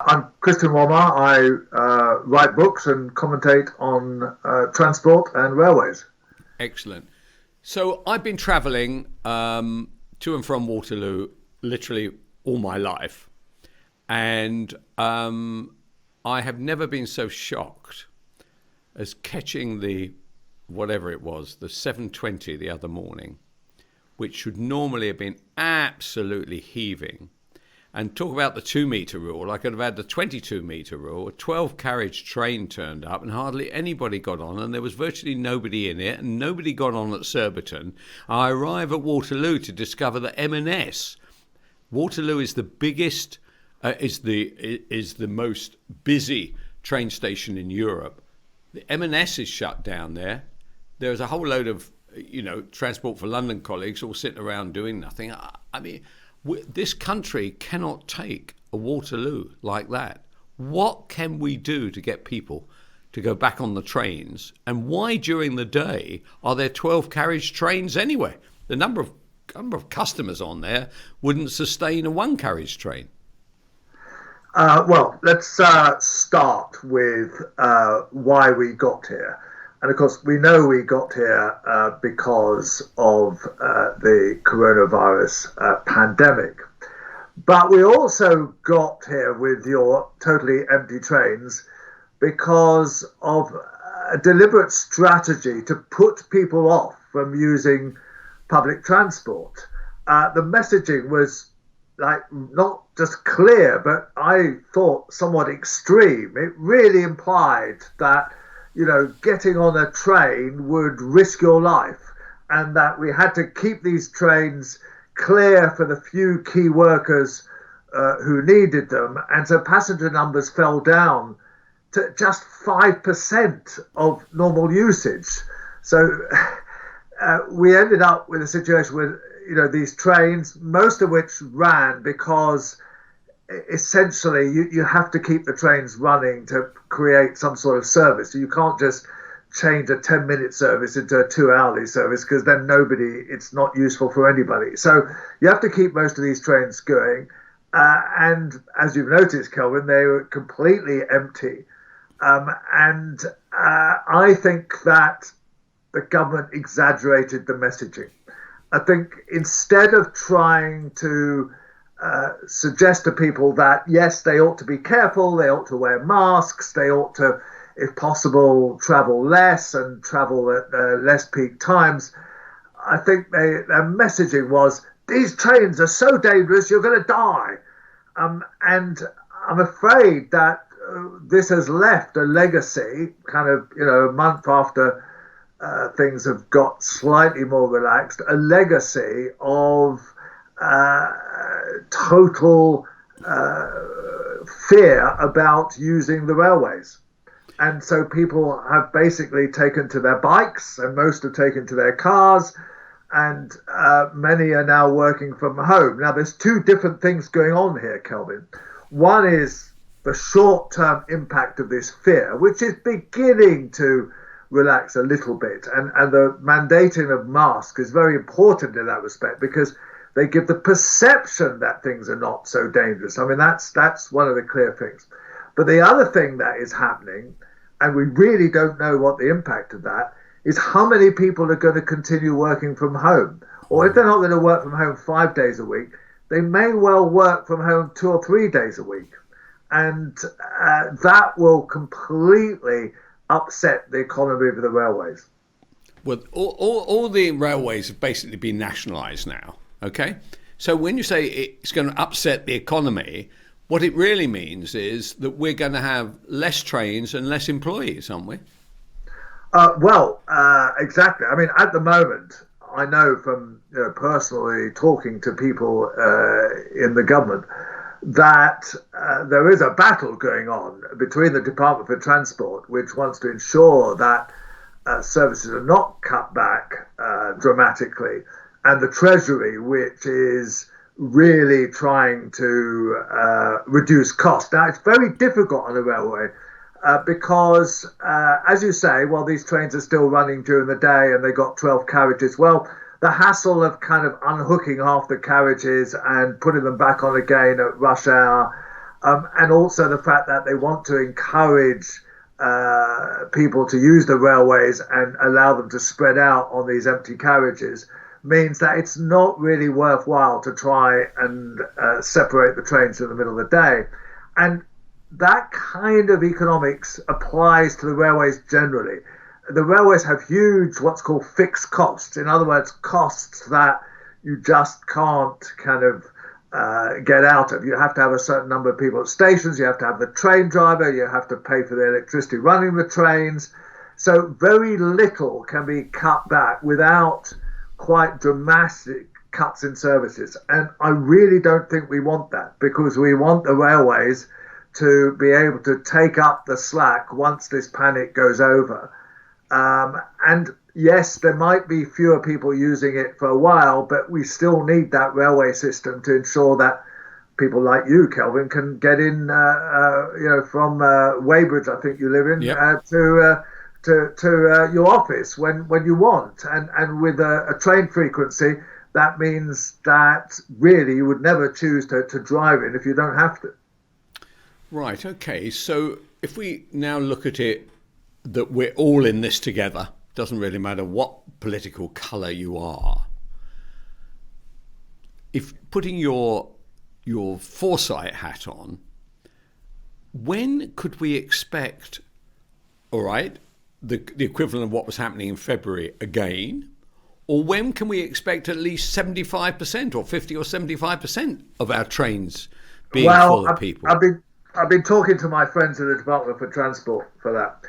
I'm Christian Wolmar. I write books and commentate on transport and railways. Excellent. So I've been travelling to and from Waterloo literally all my life, and I have never been so shocked as catching the whatever it was, the 7:20 the other morning, which should normally have been absolutely heaving. And talk about the 2 metre rule. I could have had the 22-metre rule. A 12-carriage train turned up and hardly anybody got on, and there was virtually nobody in it, and nobody got on at Surbiton. I arrive at Waterloo to discover that M&S, Waterloo is the biggest, is the most busy train station in Europe. The M&S is shut down there. There's a whole load of, Transport for London colleagues all sitting around doing nothing. I mean, this country cannot take a Waterloo like that. What can we do to get people to go back on the trains? And why during the day are there 12 carriage trains anyway? The number of customers on there wouldn't sustain a one carriage train. Well, let's start with why we got here. And of course, we know we got here because of the coronavirus pandemic. But we also got here with your totally empty trains because of a deliberate strategy to put people off from using public transport. The messaging was not just clear, but I thought somewhat extreme. It really implied that getting on a train would risk your life, and that we had to keep these trains clear for the few key workers who needed them. And so passenger numbers fell down to just 5% of normal usage. So we ended up with a situation with, these trains, most of which ran because essentially you have to keep the trains running to create some sort of service. So you can't just change a 10-minute service into a 2-hourly service, because then it's not useful for anybody. So you have to keep most of these trains going. And as you've noticed, Kelvin, they were completely empty. And I think that the government exaggerated the messaging. I think instead of trying to suggest to people that, yes, they ought to be careful, they ought to wear masks, they ought to, if possible, travel less and travel at less peak times, I think their messaging was, these trains are so dangerous, you're going to die. And I'm afraid that this has left a legacy, kind of, a month after things have got slightly more relaxed, a legacy of total fear about using the railways. And so people have basically taken to their bikes, and most have taken to their cars, and many are now working from home. Now, there's two different things going on here, Kelvin. One is the short-term impact of this fear, which is beginning to relax a little bit. And the mandating of masks is very important in that respect, because they give the perception that things are not so dangerous. I mean, that's one of the clear things. But the other thing that is happening, and we really don't know what the impact of that is, how many people are going to continue working from home. Or if they're not going to work from home 5 days a week, they may well work from home 2 or 3 days a week. And that will completely upset the economy of the railways. Well, all the railways have basically been nationalised now, okay? So when you say it's going to upset the economy, what it really means is that we're going to have less trains and less employees, aren't we? Exactly. I mean, at the moment, I know from personally talking to people in the government that there is a battle going on between the Department for Transport, which wants to ensure that services are not cut back dramatically, and the Treasury, which is really trying to reduce costs. Now, it's very difficult on the railway because, as you say, well, these trains are still running during the day and they got 12 carriages. Well, the hassle of kind of unhooking half the carriages and putting them back on again at rush hour and also the fact that they want to encourage people to use the railways and allow them to spread out on these empty carriages means that it's not really worthwhile to try and separate the trains in the middle of the day. And that kind of economics applies to the railways generally. The railways have huge, what's called fixed costs. In other words, costs that you just can't kind of get out of. You have to have a certain number of people at stations, you have to have the train driver, you have to pay for the electricity running the trains. So very little can be cut back without quite dramatic cuts in services. And I really don't think we want that, because we want the railways to be able to take up the slack once this panic goes over. And yes, there might be fewer people using it for a while, but we still need that railway system to ensure that people like you, Kelvin, can get in, from Weybridge, I think you live in, yep. to your office when you want. And with a train frequency, that means that really you would never choose to drive in if you don't have to. Right, okay. So if we now look at it that we're all in this together, doesn't really matter what political colour you are. If putting your foresight hat on, when could we expect, all right, the equivalent of what was happening in February again? Or when can we expect at least 75% or 50 or 75% of our trains being full of people? I've been talking to my friends in the Department for Transport for that.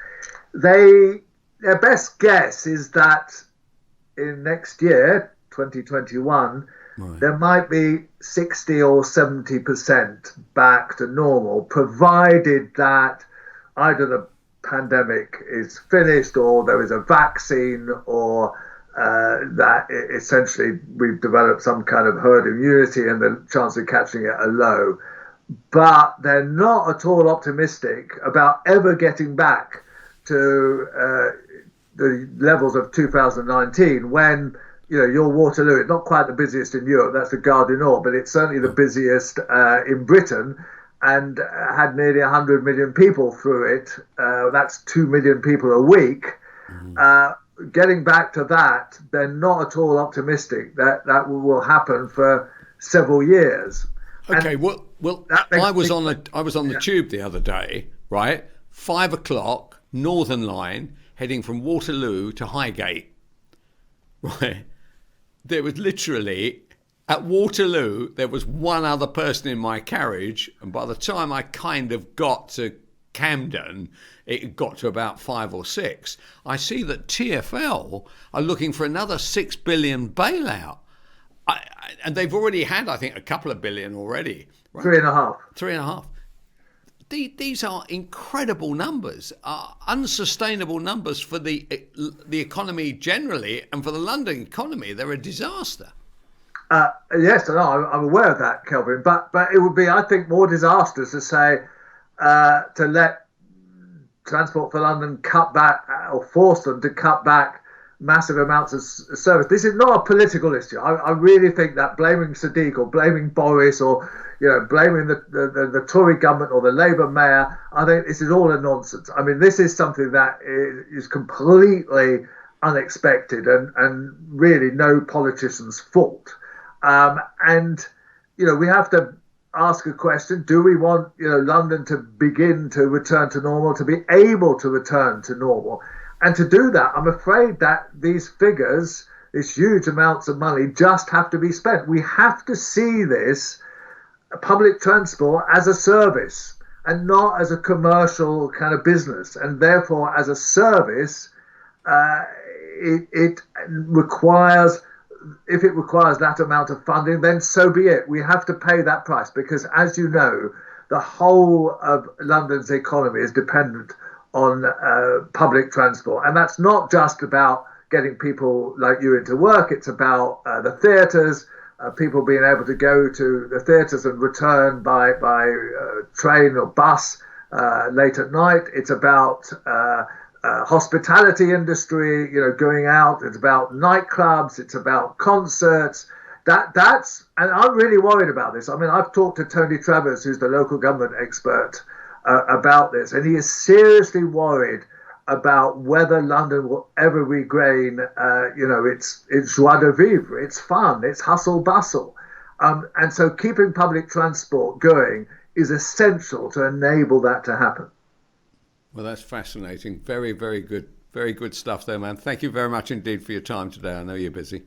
Their best guess is that in next year, 2021, right, there might be 60 or 70% back to normal, provided that either the pandemic is finished or there is a vaccine, or that essentially we've developed some kind of herd immunity and the chance of catching it are low. But they're not at all optimistic about ever getting back to the levels of 2019, when your Waterloo, it's not quite the busiest in Europe, that's the Gare du Nord, but it's certainly the busiest in Britain, and had nearly 100 million people through it. That's 2 million people a week. Getting back to that, they're not at all optimistic that will happen for several years. Okay, well, I was on the tube the other day, right? 5 o'clock, Northern Line, heading from Waterloo to Highgate. Right, there was literally at Waterloo there was one other person in my carriage, and by the time I kind of got to Camden, it got to about 5 or 6. I see that TfL are looking for another 6 billion bailout. And they've already had, I think, a couple of billion already. Right? 3.5. 3.5. These are incredible numbers, unsustainable numbers for the economy generally, and for the London economy, they're a disaster. Yes, I'm aware of that, Kelvin. But it would be, I think, more disastrous to say to let Transport for London cut back or force them to cut back massive amounts of service. This is not a political issue. I really think that blaming Sadiq or blaming Boris or blaming the Tory government or the Labour mayor, I think this is all a nonsense. I mean, this is something that is completely unexpected and really no politician's fault. And we have to ask a question: do we want London to begin to return to normal, to be able to return to normal? And to do that, I'm afraid that these figures, these huge amounts of money, just have to be spent. We have to see this public transport as a service and not as a commercial kind of business. And therefore, as a service, it requires, if it requires that amount of funding, then so be it. We have to pay that price because, as you know, the whole of London's economy is dependent on public transport. And that's not just about getting people like you into work. It's about the theatres, people being able to go to the theatres and return by train or bus late at night. It's about hospitality industry, going out. It's about nightclubs. It's about concerts. And I'm really worried about this. I mean, I've talked to Tony Travers, who's the local government expert, about this, and he is seriously worried about whether London will ever regain, its joie de vivre, its fun, its hustle bustle. And so keeping public transport going is essential to enable that to happen. Well, that's fascinating. Very, very good. Very good stuff there, man. Thank you very much indeed for your time today. I know you're busy.